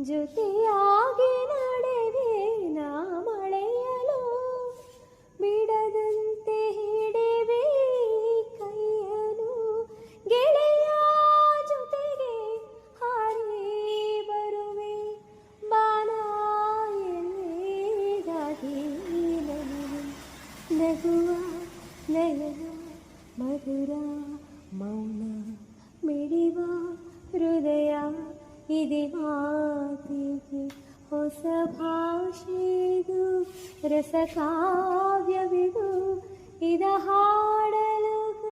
ಜೊತೆಯಾಗಿ ನಡೆವೆ ನಾ ಮಳೆಯಲು ಬಿಡದಂತೆ ಹಿಡಿವೆ ಕೈಯನು ಗೆಳೆಯ ಜೊತೆಗೆ ಹಾರಿ ಬರುವೆ ಬಾನ ಎಲ್ಲಿಗಾಗಿ ನಗುವ ನಯನ ಮಧುರ ಮೌನ ಮಿಡಿವ ಹೃದಯ ಇದೆ ಮಾತಿಗೆ ಹೊಸ ಭಾಷೆದು ರಸಕಾವ್ಯವಿದು ಇದ